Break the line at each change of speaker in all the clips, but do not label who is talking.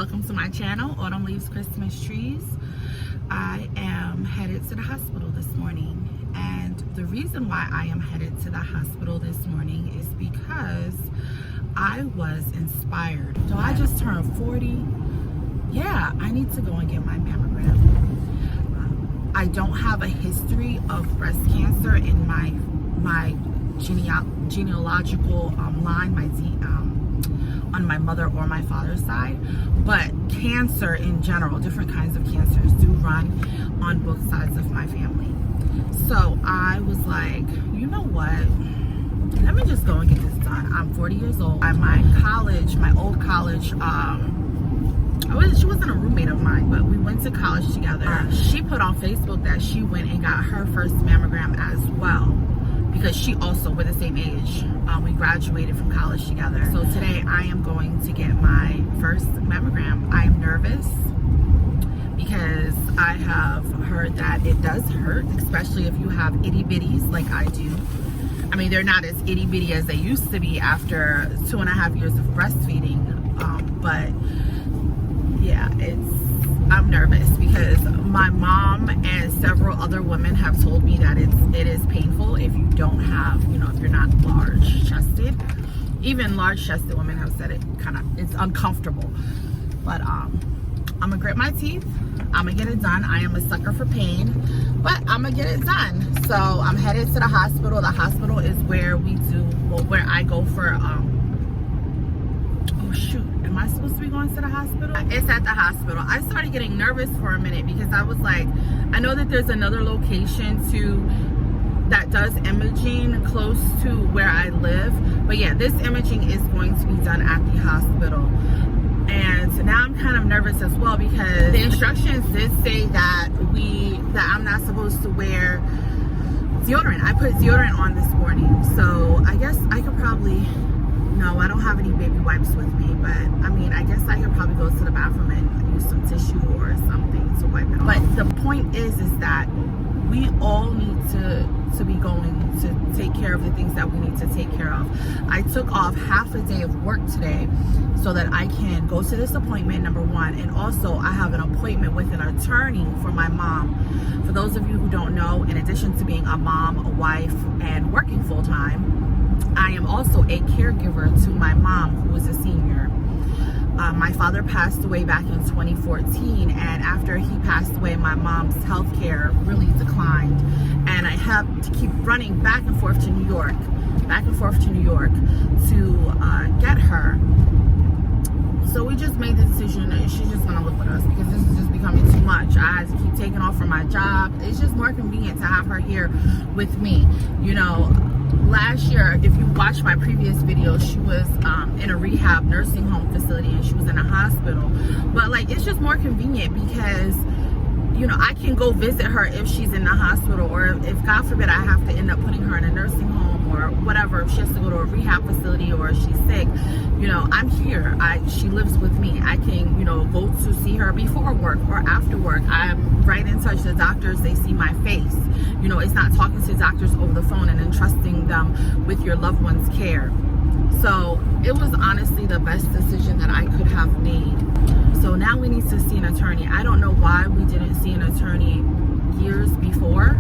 welcome to my channel, Autumn Leaves Christmas Trees. I am headed to the hospital this morning, and the reason why I am headed to the hospital this morning is because I was inspired. So I just turned 40. Yeah, I need to go and get my mammogram. I don't have a history of breast cancer in my genealogical line, on my mother or my father's side, but cancer in general, different kinds of cancers do run on both sides of my family. So I was like, you know what? Let me just go and get this done. I'm 40 years old. At my old college, she wasn't a roommate of mine, but we went to college together. She put on Facebook that she went and got her first mammogram as well, because she also, we're the same age. We graduated from college together. So today I am going to get my first mammogram. I am nervous because I have heard that it does hurt, especially if you have itty bitties like I do. I mean, they're not as itty bitty as they used to be after 2.5 years of breastfeeding, but yeah, I'm nervous because my mom and several other women have told me that it is painful if you don't have, if you're not large chested. Even large chested women have said it's uncomfortable. But I'm gonna grit my teeth. I'm gonna get it done. I am a sucker for pain, but I'm gonna get it done. So I'm headed to the hospital. The hospital is where where I go for oh shoot, am I supposed to be going to the hospital? It's at the hospital. I started getting nervous for a minute because I was like, I know that there's another location that does imaging close to where I live, but yeah, this imaging is going to be done at the hospital. And now I'm kind of nervous as well because the instructions did say that I'm not supposed to wear deodorant. I put deodorant on this morning, so I guess I could probably, no, I don't have any baby wipes with me, but I mean, I guess I could probably go to the bathroom and use some tissue or something to wipe it off. But the point is that we all need to be going to take care of the things that we need to take care of. I took off half a day of work today so that I can go to this appointment, number one, and also I have an appointment with an attorney for my mom. For those of you who don't know, in addition to being a mom, a wife, and working full-time, I am also a caregiver to my mom, who is a senior. My father passed away back in 2014, and after he passed away, my mom's health care really declined, and I have to keep running back and forth to New York to get her. So we just made the decision that she's just gonna live with us because this is just becoming too much. I had to keep taking off from my job. It's just more convenient to have her here with me. Last year, if you watch my previous video, she was in a rehab nursing home facility and she was in a hospital. But it's just more convenient because, I can go visit her if she's in the hospital, or if God forbid I have to end up putting her in a nursing home or whatever, if she has to go to a rehab facility or if she's sick, I'm here. She lives with me. I can, go to see her before work or after work. I'm right in touch. The doctors, they see my face. It's not talking to doctors over the phone and entrusting them with your loved one's care. So it was honestly the best decision that I could have made. So now we need to see an attorney. I don't know why we didn't see an attorney years before.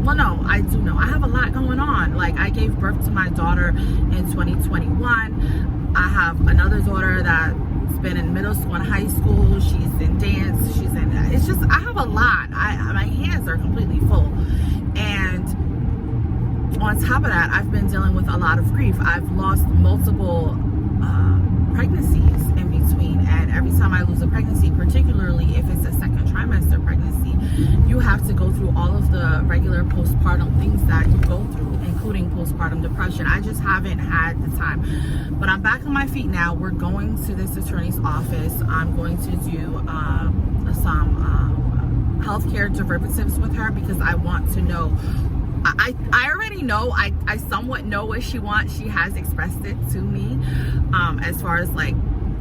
Well, no, I do know. I have a lot going on. I gave birth to my daughter in 2021. I have another daughter that's been in middle school and high school. She's in dance. I have a lot. My hands are completely full. And on top of that, I've been dealing with a lot of grief. I've lost multiple pregnancies in between, and every time I lose a pregnancy, particularly if it's a second trimester pregnancy, you have to go through all of the regular postpartum things that you go through, including postpartum depression. I just haven't had the time, but I'm back on my feet now. We're going to this attorney's office. I'm going to do some healthcare derivatives with her because I want to know. I already know, I somewhat know what she wants. She has expressed it to me, as far as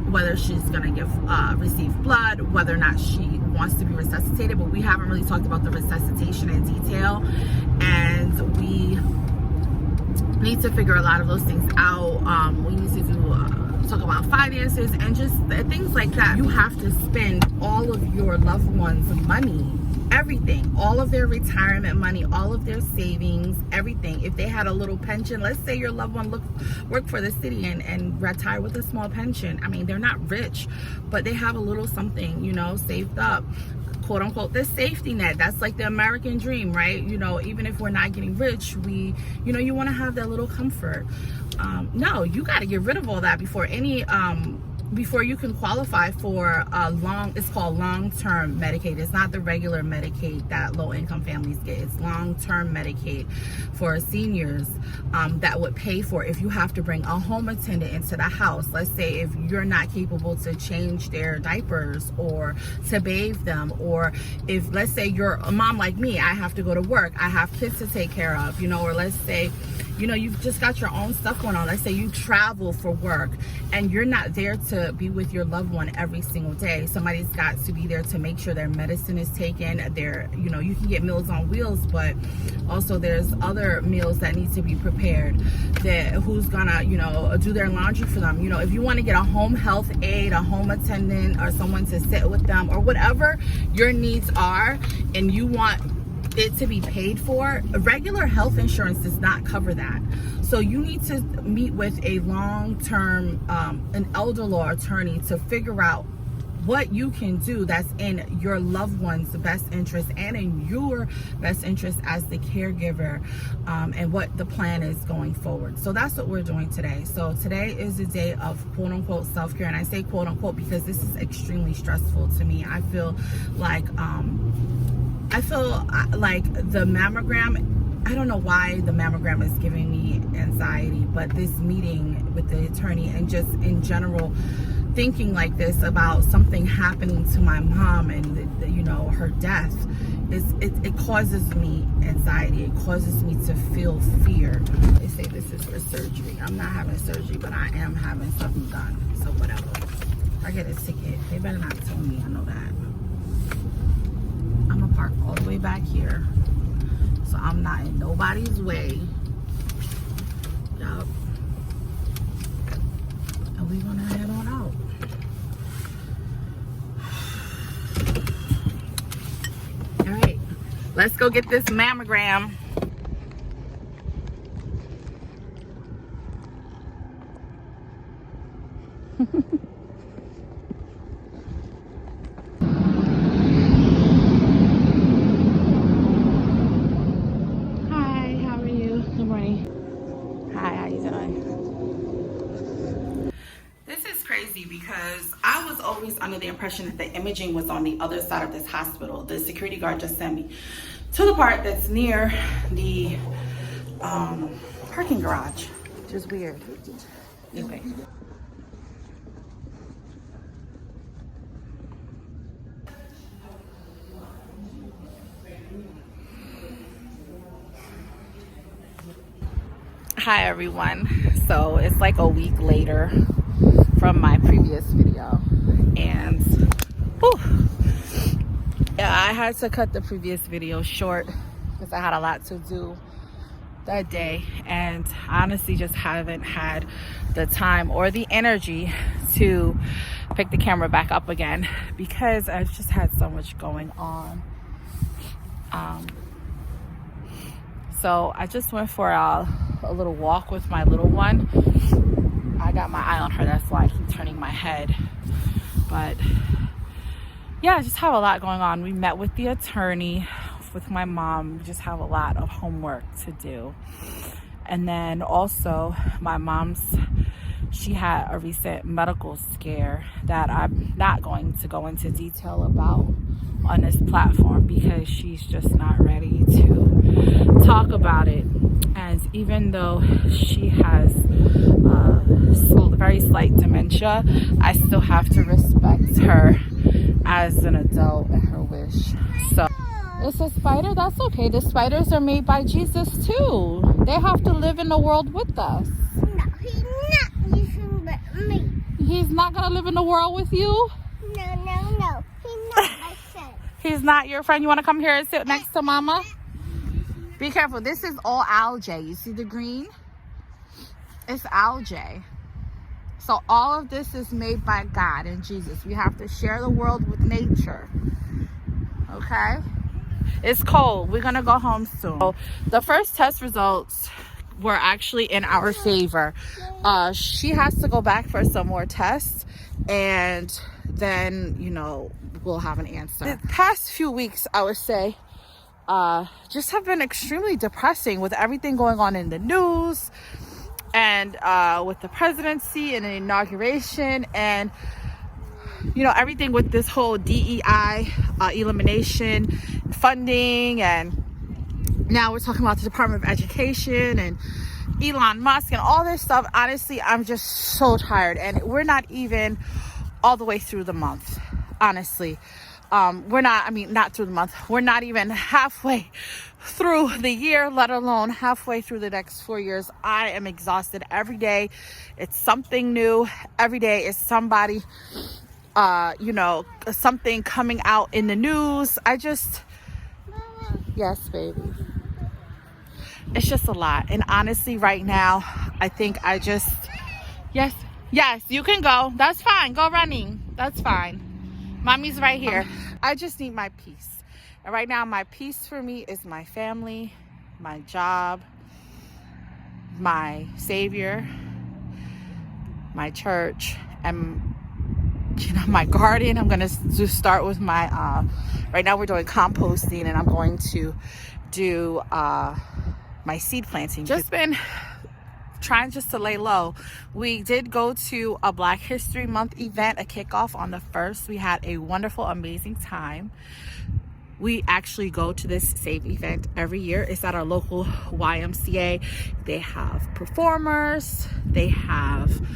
whether she's gonna receive blood, whether or not she wants to be resuscitated, but we haven't really talked about the resuscitation in detail, and we need to figure a lot of those things out. We need to do talk about finances and just things like that. You have to spend all of your loved ones' money, everything, all of their retirement money, all of their savings, everything. If they had a little pension, let's say your loved one worked for the city and retire with a small pension. I mean, they're not rich, but they have a little something, you know, saved up, quote unquote, this safety net. That's like the American dream, right? You know, even if we're not getting rich, you know, you want to have that little comfort. No, you got to get rid of all that before before you can qualify for it's called long-term Medicaid. It's not the regular Medicaid that low-income families get. It's long-term Medicaid for seniors that would pay for if you have to bring a home attendant into the house. Let's say if you're not capable to change their diapers or to bathe them, or if, let's say you're a mom like me, I have to go to work, I have kids to take care of, you know, or let's say, you know, you've just got your own stuff going on. Let's say you travel for work and you're not there to be with your loved one every single day. Somebody's got to be there to make sure their medicine is taken. You know, you can get Meals on Wheels, but also there's other meals that need to be prepared. Who's gonna, you know, do their laundry for them. You know, if you want to get a home health aide, a home attendant, or someone to sit with them, or whatever your needs are, and you want it to be paid for, regular health insurance does not cover that. So you need to meet with a long-term, an elder law attorney to figure out what you can do that's in your loved one's best interest and in your best interest as the caregiver, and what the plan is going forward. So that's what we're doing today. So today is a day of quote unquote self-care, and I say quote unquote because this is extremely stressful to me. I feel like the mammogram, I don't know why the mammogram is giving me anxiety, but this meeting with the attorney and just in general thinking like this about something happening to my mom and you know, her death, it causes me anxiety. It causes me to feel fear. They say this is for surgery. I'm not having surgery, but I am having something done. So whatever. I get a ticket. They better not tell me. I know that. I'm gonna park all the way back here, so I'm not in nobody's way. Yup. And we're gonna head on out. All right, let's go get this mammogram. Because I was always under the impression that the imaging was on the other side of this hospital. The security guard just sent me to the part that's near the parking garage, which is weird. Anyway. Hi everyone. So it's like a week later from my previous video, and yeah, I had to cut the previous video short because I had a lot to do that day, and I honestly just haven't had the time or the energy to pick the camera back up again because I've just had so much going on. So I just went for a little walk with my little one. I got my eye on her, that's why I keep turning my head. But yeah, I just have a lot going on. We met with the attorney, with my mom. We just have a lot of homework to do. And then also my she had a recent medical scare that I'm not going to go into detail about on this platform because she's just not ready to talk about it. And even though she has very slight dementia, I still have to respect her as an adult and her wish. So it's a spider? That's okay. The spiders are made by Jesus too. They have to live in the world with us.
No, he's not living with me.
He's not gonna live in the world with you?
No. He's not my friend.
He's not your friend? You wanna come here and sit next to Mama? Be careful. This is all algae. You see the green? It's algae. So all of this is made by God and Jesus. We have to share the world with nature. Okay? It's cold. We're gonna go home soon. So the first test results were actually in our favor. She has to go back for some more tests, and then, you know, we'll have an answer. The past few weeks, I would say, just have been extremely depressing with everything going on in the news, and with the presidency and the inauguration, and you know, everything with this whole DEI elimination funding, and now we're talking about the Department of Education and Elon Musk and all this stuff. Honestly, I'm just so tired, and we're not even all the way through the month. Honestly, not through the month. We're not even halfway through the year, let alone halfway through the next 4 years. I am exhausted. Every day it's something new. Every day is somebody, you know, something coming out in the news. Yes, baby. It's just a lot. And honestly, right now, I think yes, you can go. That's fine. Go running. That's fine. Mommy's right here. I just need my peace. And right now, my peace for me is my family, my job, my Savior, my church, and, you know, my garden. I'm going to start with my, right now we're doing composting, and I'm going to do my seed planting. Just been trying just to lay low. We did go to a Black History Month event, a kickoff on the 1st. We had a wonderful, amazing time. We actually go to this same event every year. It's at our local YMCA. They have performers, they have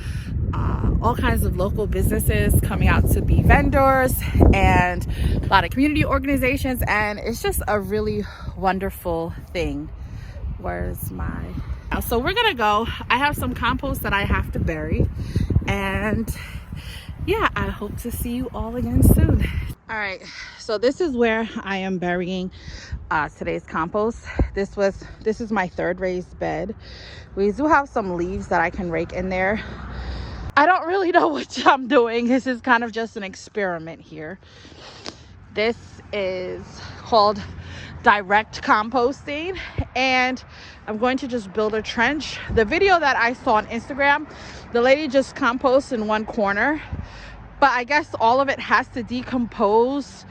all kinds of local businesses coming out to be vendors, and a lot of community organizations, and it's just a really wonderful thing. Where's my... So we're gonna go. I have some compost that I have to bury, and yeah, I hope to see you all again soon. All right, so this is where I am burying today's compost. This is my 3rd raised bed. We do have some leaves that I can rake in there. I don't really know what I'm doing. This is kind of just an experiment here. This is called direct composting, and I'm going to just build a trench. The video that I saw on Instagram, the lady just composts in one corner, but I guess all of it has to decompose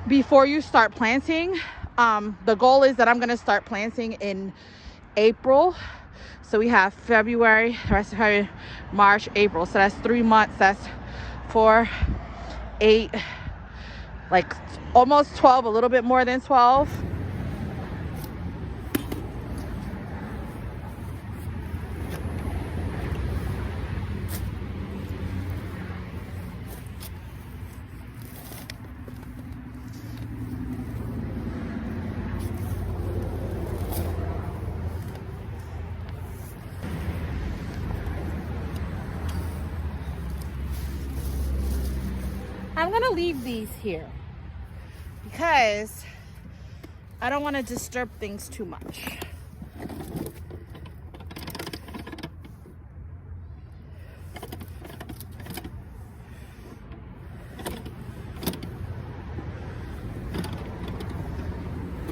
before you start planting. The goal is that I'm going to start planting in April. So we have February, the rest of February, March, April. So that's 3 months. That's 4, 8, like almost 12, a little bit more than 12. I'm gonna leave these here because I don't want to disturb things too much.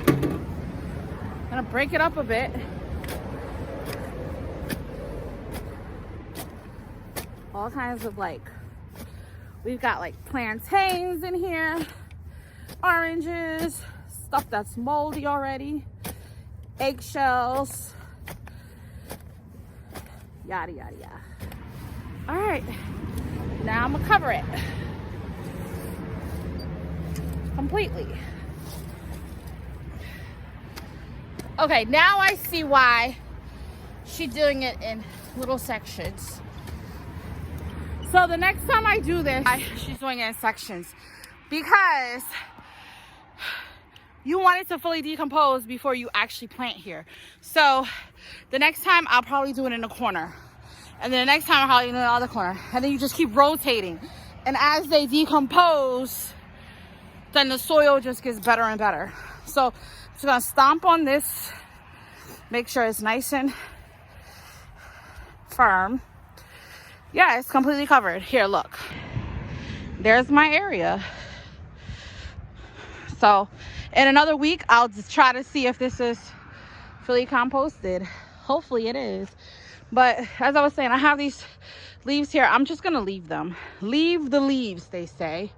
I'm gonna break it up a bit. All kinds of we've got plantains in here, oranges, stuff that's moldy already, eggshells, yada yada yada. All right, now I'm gonna cover it completely. Okay, now I see why she's doing it in little sections. So the next time I do this, she's doing it in sections because you want it to fully decompose before you actually plant here. So the next time I'll probably do it in a corner, and then the next time I'll probably do it in the other corner, and then you just keep rotating. And as they decompose, then the soil just gets better and better. So I'm just gonna stomp on this, make sure it's nice and firm. Yeah, it's completely covered. Here, look. There's my area. So in another week, I'll just try to see if this is fully composted. Hopefully it is. But as I was saying, I have these leaves here. I'm just gonna leave them. Leave the leaves, they say.